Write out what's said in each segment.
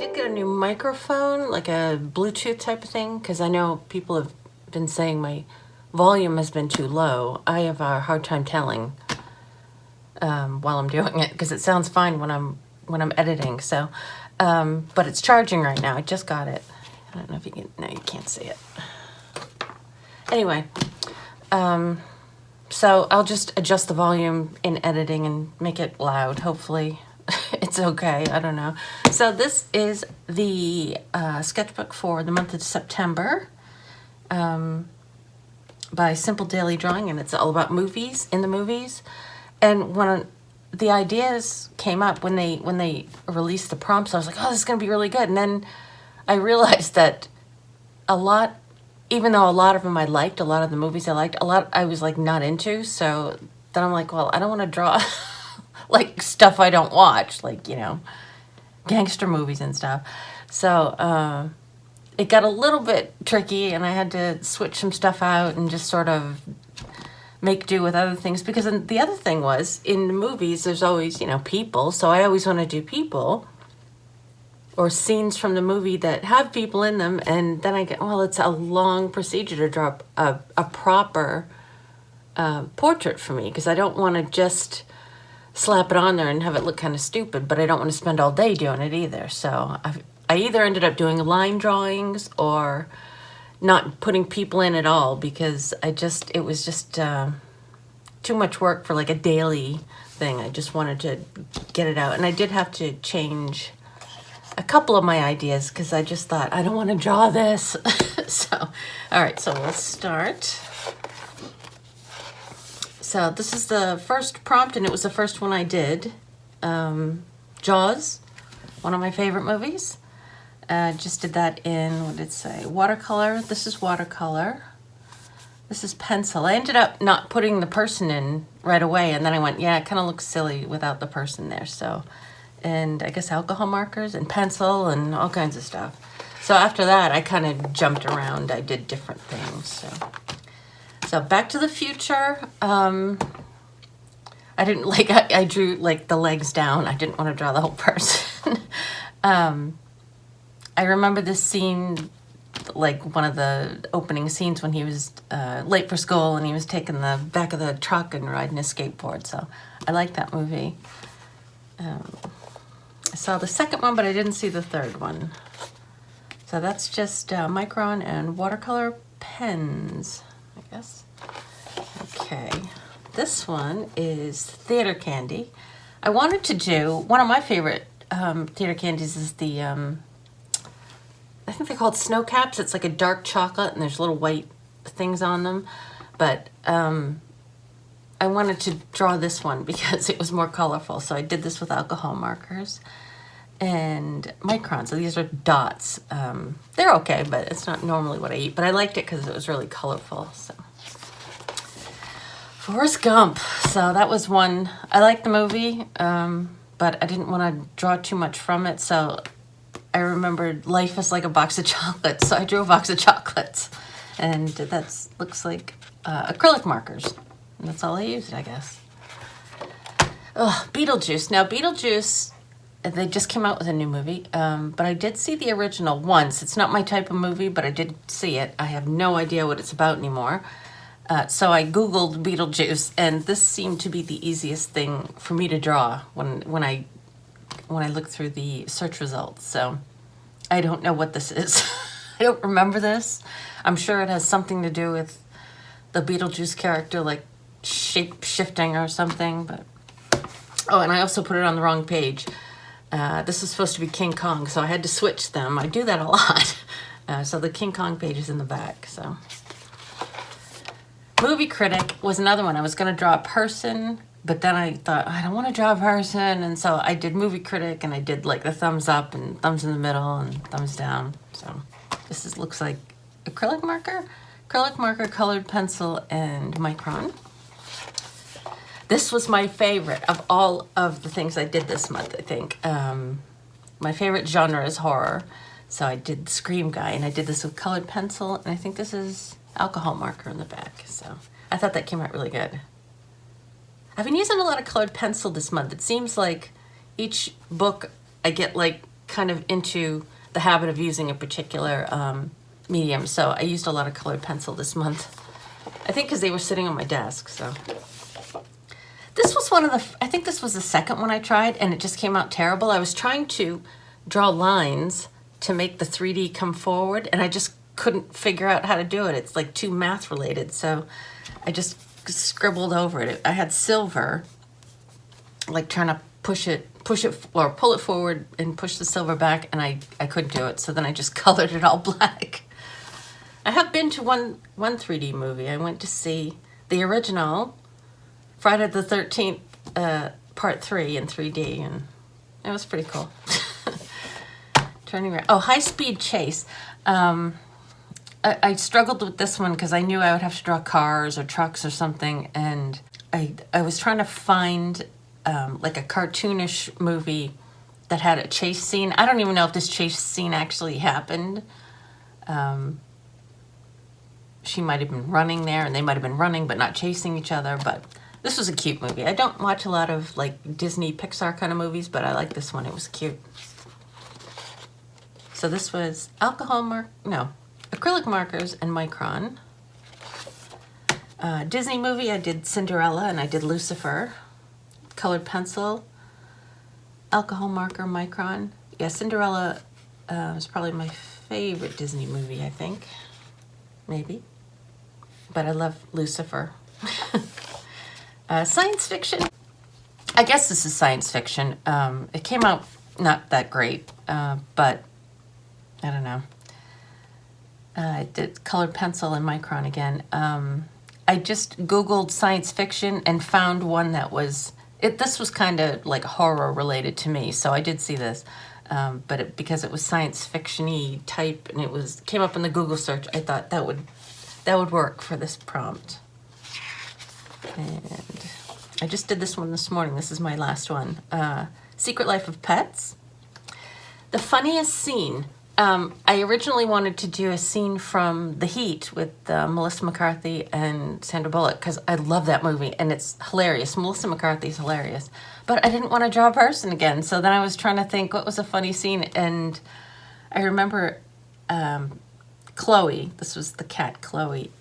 did get a new microphone, like a Bluetooth type of thing, because I know people have been saying my volume has been too low. I have a hard time telling while I'm doing it because it sounds fine when I'm editing. So, but it's charging right now. I just got it. I don't know if you can. No, you can't see it. Anyway, so I'll just adjust the volume in editing and make it loud. Hopefully it's okay. I don't know. So this is the sketchbook for the month of September by Simple Daily Drawing, and it's all about movies, in the movies. And when the ideas came up, when they released the prompts, I was like, oh, this is going to be really good. And then I realized that even though a lot of them I liked, a lot of the movies I liked, a lot I was like not into. So then I'm like, well, I don't want to draw like stuff I don't watch, like, you know, gangster movies and stuff. So it got a little bit tricky, and I had to switch some stuff out and just sort of make do with other things, because the other thing was, in the movies there's always, you know, people, so I always want to do people or scenes from the movie that have people in them, and then I get, well, it's a long procedure to draw a proper portrait for me, because I don't want to just slap it on there and have it look kind of stupid, but I don't want to spend all day doing it either. So I either ended up doing line drawings or not putting people in at all, because it was just too much work for like a daily thing. I just wanted to get it out, and I did have to change a couple of my ideas because I just thought, I don't want to draw this. So, all right, so we'll start. So this is the first prompt, and it was the first one I did. Jaws, one of my favorite movies. Just did that in, what did it say? Watercolor. This is watercolor. This is pencil. I ended up not putting the person in right away, and then I went, yeah, it kind of looks silly without the person there. So, and I guess alcohol markers and pencil and all kinds of stuff. So after that, I kind of jumped around. I did different things. So Back to the Future. I didn't like. I drew like the legs down. I didn't want to draw the whole person. I remember this scene, like one of the opening scenes when he was late for school and he was taking the back of the truck and riding his skateboard. So I like that movie. I saw the second one, but I didn't see the third one. So that's just micron and watercolor pens, I guess. Okay, this one is theater candy. I wanted to do, one of my favorite theater candies is the, I think they're called snow caps. It's like a dark chocolate and there's little white things on them. But I wanted to draw this one because it was more colorful. So I did this with alcohol markers and microns. So these are dots. They're okay, but it's not normally what I eat. But I liked it because it was really colorful. So Forrest Gump. So that was one. I liked the movie, but I didn't want to draw too much from it. So I remembered life is like a box of chocolates. So I drew a box of chocolates. And that looks like acrylic markers. And that's all I used, I guess. Oh, Beetlejuice. Now, Beetlejuice, they just came out with a new movie, but I did see the original once. It's not my type of movie, but I did see it. I have no idea what it's about anymore. So I Googled Beetlejuice, and this seemed to be the easiest thing for me to draw when I looked through the search results. So I don't know what this is. I don't remember this. I'm sure it has something to do with the Beetlejuice character, like shape shifting or something. But oh, and I also put it on the wrong page. This is supposed to be King Kong, so I had to switch them. I do that a lot. So the King Kong page is in the back. So Movie Critic was another one. I was going to draw a person, but then I thought, I don't want to draw a person. And so I did Movie Critic, and I did like the thumbs up and thumbs in the middle and thumbs down. So this looks like acrylic marker, colored pencil, and micron. This was my favorite of all of the things I did this month, I think. My favorite genre is horror. So I did Scream Guy, and I did this with colored pencil, and I think this is alcohol marker in the back. So I thought that came out really good. I've been using a lot of colored pencil this month. It seems like each book I get like kind of into the habit of using a particular medium, so I used a lot of colored pencil this month. I think because they were sitting on my desk, so. This was one of the, I think this was the second one I tried, and it just came out terrible. I was trying to draw lines to make the 3D come forward, and I just couldn't figure out how to do it. It's like too math related, so I just scribbled over it. I had silver, like trying to push it or pull it forward and push the silver back, and I couldn't do it, so then I just colored it all black. I have been to one 3D movie. I went to see the original Friday the 13th part 3 in 3D, and it was pretty cool. Turning around. Oh, High Speed Chase. I struggled with this one because I knew I would have to draw cars or trucks or something, and I was trying to find like a cartoonish movie that had a chase scene. I don't even know if this chase scene actually happened. She might have been running there, and they might have been running but not chasing each other, but this was a cute movie. I don't watch a lot of like Disney, Pixar kind of movies, but I like this one. It was cute. So this was acrylic markers and Micron. Disney movie, I did Cinderella and I did Lucifer. Colored pencil, alcohol marker, Micron. Yeah, Cinderella was probably my favorite Disney movie, I think. Maybe. But I love Lucifer. Science fiction. I guess this is science fiction. It came out not that great, but I don't know. I did colored pencil and Micron again. I just Googled science fiction and found one that was, this was kind of like horror related to me, so I did see this. But because it was science fiction-y type and it came up in the Google search, I thought that would work for this prompt. And I just did this one this morning. This is my last one. Secret Life of Pets. The funniest scene. I originally wanted to do a scene from The Heat with Melissa McCarthy and Sandra Bullock because I love that movie and it's hilarious. Melissa McCarthy's hilarious. But I didn't want to draw a person again. So then I was trying to think what was a funny scene. And I remember Chloe, this was the cat Chloe,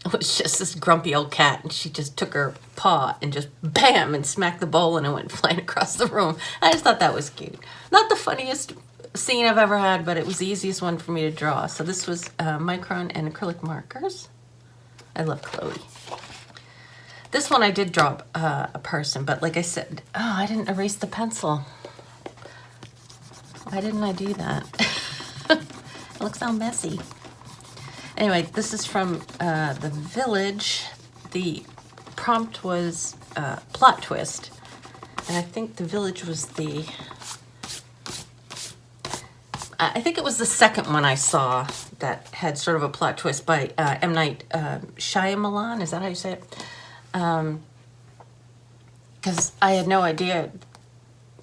it was just this grumpy old cat, and she just took her paw and just bam and smacked the bowl and it went flying across the room. I just thought that was cute. Not the funniest scene I've ever had, but it was the easiest one for me to draw. So this was Micron and acrylic markers. I love Chloe. This one I did draw a person, but like I said, I didn't erase the pencil. Why didn't I do that? It looks all messy. Anyway, this is from The Village. The prompt was plot twist. And I think The Village was I think it was the second one I saw that had sort of a plot twist by M. Night Shyamalan. Is that how you say it? Because I had no idea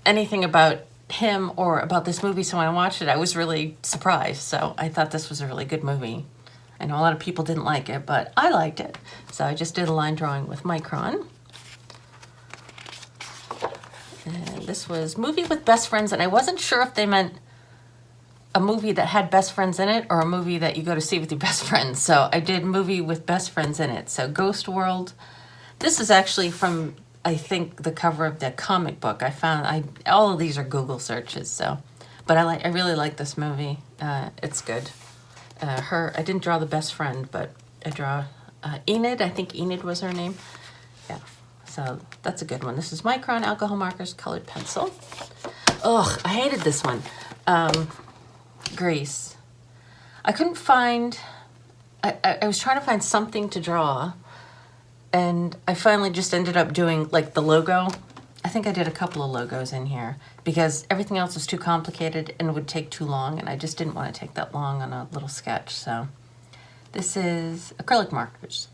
anything about him or about this movie, so when I watched it, I was really surprised. So I thought this was a really good movie. I know a lot of people didn't like it, but I liked it. So I just did a line drawing with Micron. And this was Movie with Best Friends, and I wasn't sure if they meant a movie that had best friends in it or a movie that you go to see with your best friends. So I did movie with best friends in it. So Ghost World. This is actually from, I think, the cover of the comic book. I found, all of these are Google searches, so. But I really like this movie. It's good. I didn't draw the best friend, but I draw Enid. I think Enid was her name. Yeah, so that's a good one. This is Micron, alcohol markers, colored pencil. Ugh, I hated this one. Grease. I couldn't find, I was trying to find something to draw, and I finally just ended up doing like the logo. I think I did a couple of logos in here because everything else was too complicated and would take too long, and I just didn't want to take that long on a little sketch. So this is acrylic markers.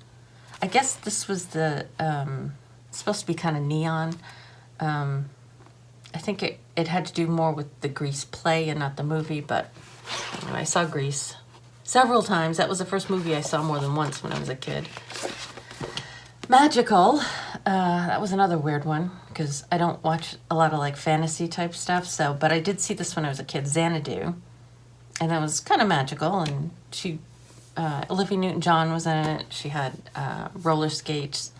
I guess this was the, it's supposed to be kind of neon. I think it had to do more with the Grease play and not the movie, but anyway, I saw Grease several times. That was the first movie I saw more than once when I was a kid. Magical. That was another weird one because I don't watch a lot of like fantasy type stuff. So, but I did see this when I was a kid, Xanadu, and it was kind of magical. And Olivia Newton-John was in it. She had roller skates.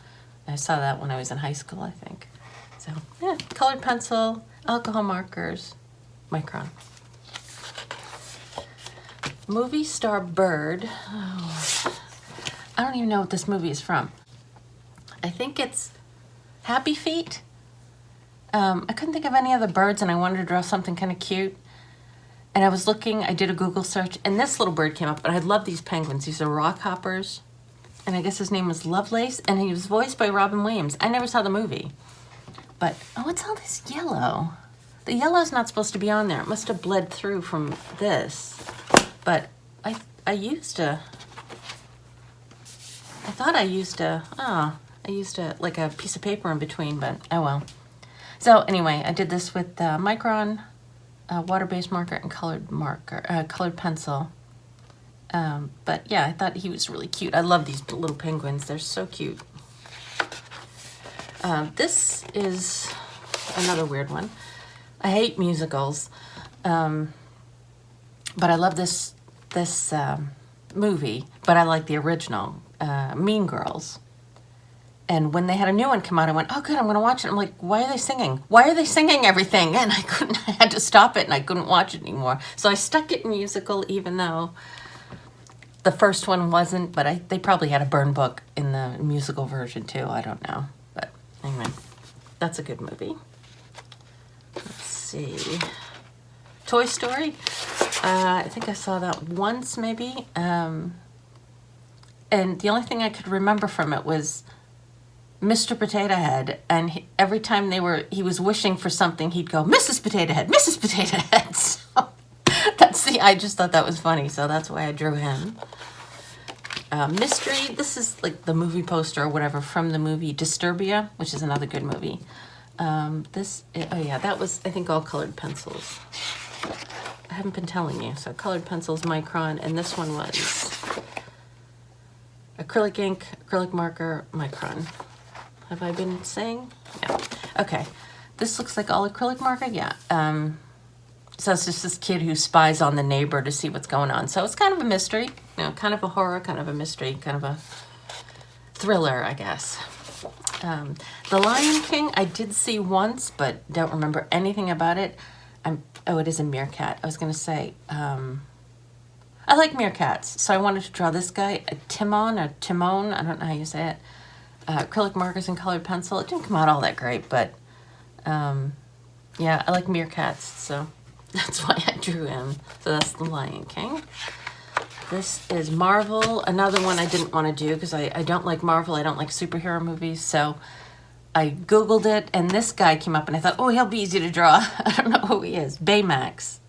I saw that when I was in high school, I think. So, yeah, colored pencil, alcohol markers, Micron. Movie star bird. Oh, I don't even know what this movie is from. I think it's Happy Feet. I couldn't think of any other birds, and I wanted to draw something kind of cute. And I was looking, I did a Google search, and this little bird came up, and I love these penguins. These are rock hoppers, and I guess his name was Lovelace, and he was voiced by Robin Williams. I never saw the movie. But, oh, what's all this yellow? The yellow's not supposed to be on there. It must have bled through from this. But I used a like a piece of paper in between, but oh well. So anyway, I did this with Micron, water-based marker, and colored pencil. But yeah, I thought he was really cute. I love these little penguins. They're so cute. This is another weird one. I hate musicals, but I love this movie, but I like the original, Mean Girls. And when they had a new one come out, I went, oh, good, I'm going to watch it. I'm like, why are they singing? Why are they singing everything? And I had to stop it, and I couldn't watch it anymore. So I stuck it in musical, even though the first one wasn't, but they probably had a burn book in the musical version, too. I don't know. But anyway, that's a good movie. Let's see. Toy Story. I think I saw that once, maybe. And the only thing I could remember from it was Mr. Potato Head, and every time he was wishing for something, he'd go, Mrs. Potato Head, Mrs. Potato Head. So I just thought that was funny, so that's why I drew him. Mystery, this is like the movie poster or whatever from the movie Disturbia, which is another good movie. That was, I think, all colored pencils. I haven't been telling you. So colored pencils, Micron, and this one was acrylic ink, acrylic marker, Micron. Have I been saying? Yeah. Okay. This looks like all acrylic marker. Yeah. So it's just this kid who spies on the neighbor to see what's going on. So it's kind of a mystery, kind of a horror, kind of a mystery, kind of a thriller, I guess. The Lion King, I did see once, but don't remember anything about it. It is a meerkat. I was going to say, I like meerkats, so I wanted to draw this guy, a Timon, I don't know how you say it. Acrylic markers and colored pencil. It didn't come out all that great, but yeah, I like meerkats, so that's why I drew him. So that's the Lion King. This is Marvel, another one I didn't want to do because I don't like Marvel. I don't like superhero movies, so I Googled it, and this guy came up, and I thought, oh, he'll be easy to draw. I don't know who he is. Baymax.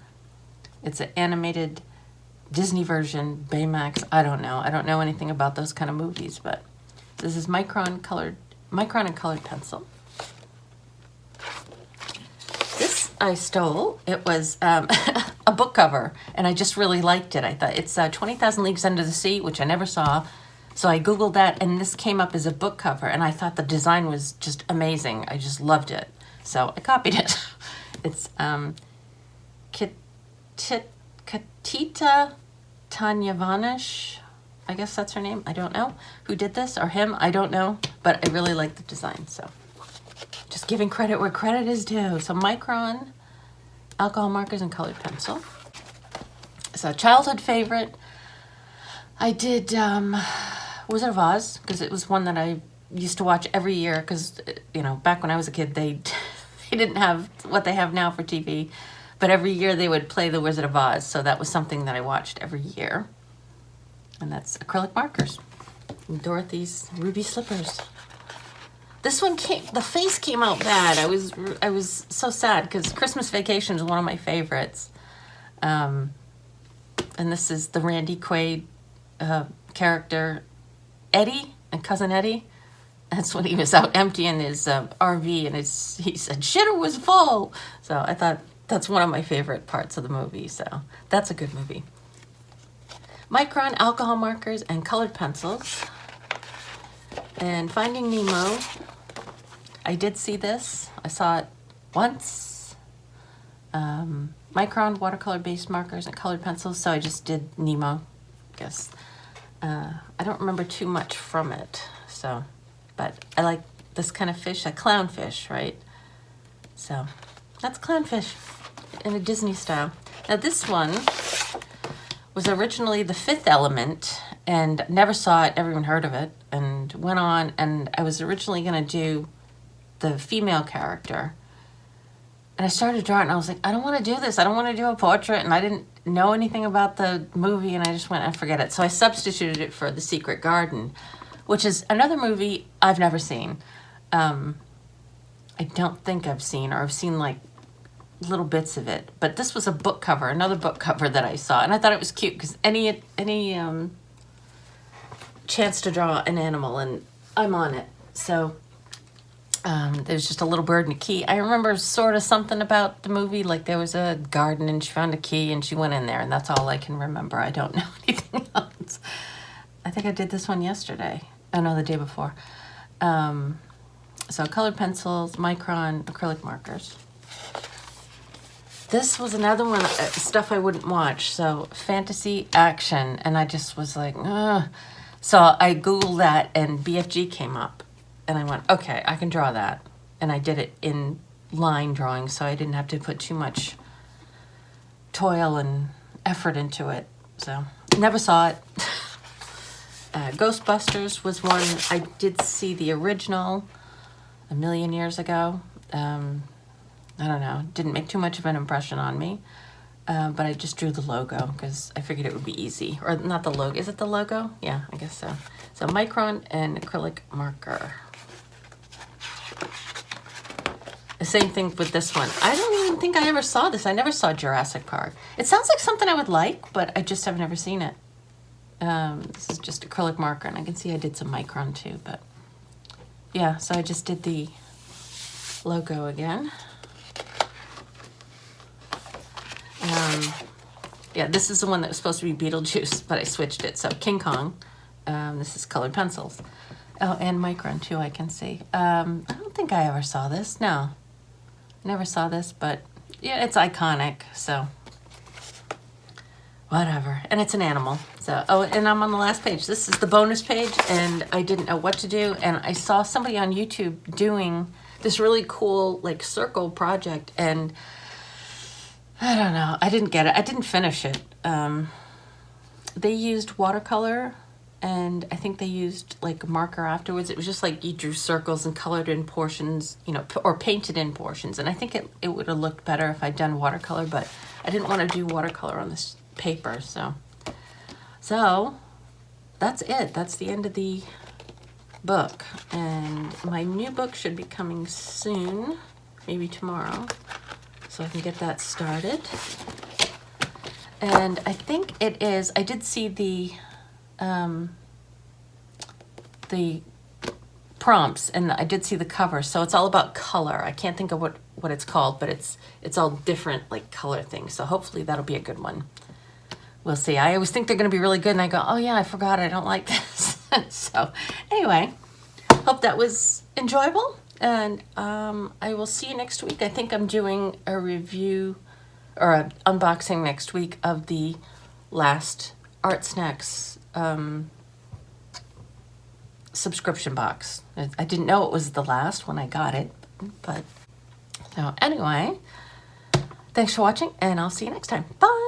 It's an animated Disney version, Baymax. I don't know anything about those kind of movies, but this is Micron and colored pencil. This I stole. It was a book cover, and I just really liked it. I thought it's 20,000 Leagues Under the Sea, which I never saw. So I Googled that, and this came up as a book cover, and I thought the design was just amazing. I just loved it. So I copied it. It's Katita Tanyavanish, I guess that's her name. I don't know who did this, or him. I don't know, but I really like the design. So just giving credit where credit is due. So Micron, alcohol markers, and colored pencil. So childhood favorite. I did Wizard of Oz, because it was one that I used to watch every year, because, back when I was a kid, they didn't have what they have now for TV, but every year they would play the Wizard of Oz, so that was something that I watched every year. And that's acrylic markers. And Dorothy's ruby slippers. This one the face came out bad. I was so sad, because Christmas Vacation is one of my favorites. And this is the Randy Quaid character, Eddie, and Cousin Eddie. That's when he was out emptying his RV, and he said, shitter was full. So I thought that's one of my favorite parts of the movie. So that's a good movie. Micron, alcohol markers, and colored pencils. And Finding Nemo. I did see this. I saw it once. Micron watercolor-based markers and colored pencils, so I just did Nemo, I guess. I don't remember too much from it, so, but I like this kind of fish, a clownfish, right? So that's clownfish in a Disney style. Now this one was originally The Fifth Element, and never saw it, never even heard of it, and went on, and I was originally gonna do the female character. And I started to draw it, and I was like, I don't want to do this. I don't want to do a portrait, and I didn't know anything about the movie, and I just went, I forget it. So I substituted it for The Secret Garden, which is another movie I've never seen. I don't think I've seen, or I've seen like little bits of it. But this was a book cover, another book cover that I saw, and I thought it was cute because any chance to draw an animal, and I'm on it. So there's just a little bird and a key. I remember sort of something about the movie, like there was a garden and she found a key and she went in there, and that's all I can remember. I don't know anything else. I think I did this one yesterday. Oh no, the day before. So colored pencils, micron, acrylic markers. This was another one, stuff I wouldn't watch. So fantasy action, and I just was like, ugh. So I Googled that and BFG came up. And I went, okay, I can draw that. And I did it in line drawing, so I didn't have to put too much toil and effort into it. So, never saw it. Ghostbusters was one. I did see the original a million years ago. I don't know. Didn't make too much of an impression on me. But I just drew the logo because I figured it would be easy. Or not the logo. Is it the logo? Yeah, I guess so. So, micron and acrylic marker. The same thing with this one. I don't even think I ever saw this. I never saw Jurassic Park. It sounds like something I would like, but I just have never seen it. This is just acrylic marker, and I can see I did some micron too, but yeah, so I just did the logo again. Yeah, this is the one that was supposed to be Beetlejuice, but I switched it. So King Kong. This is colored pencils. Oh, and micron too, I can see. I don't think I ever saw this. No, never saw this, but yeah, it's iconic, so whatever. And it's an animal. So, oh, and I'm on the last page. This is the bonus page, and I didn't know what to do, and I saw somebody on YouTube doing this really cool, like, circle project, and I don't know. I didn't get it. I didn't finish it. They used watercolor, and I think they used like a marker afterwards. It was just like you drew circles and colored in portions, you know, or painted in portions. And I think it would have looked better if I'd done watercolor, but I didn't want to do watercolor on this paper. So that's it. That's the end of the book. And my new book should be coming soon, maybe tomorrow, so I can get that started. And I think it is, I did see the prompts, and I did see the cover, so it's all about color. I can't think of what it's called, but it's all different like color things, so hopefully that'll be a good one. We'll see. I always think they're going to be really good, and I go, oh yeah, I forgot I don't like this. So anyway, hope that was enjoyable, and I will see you next week. I think I'm doing a review or an unboxing next week of the last Art Snacks subscription box. I didn't know it was the last when I got it, but so anyway, thanks for watching, and I'll see you next time. Bye.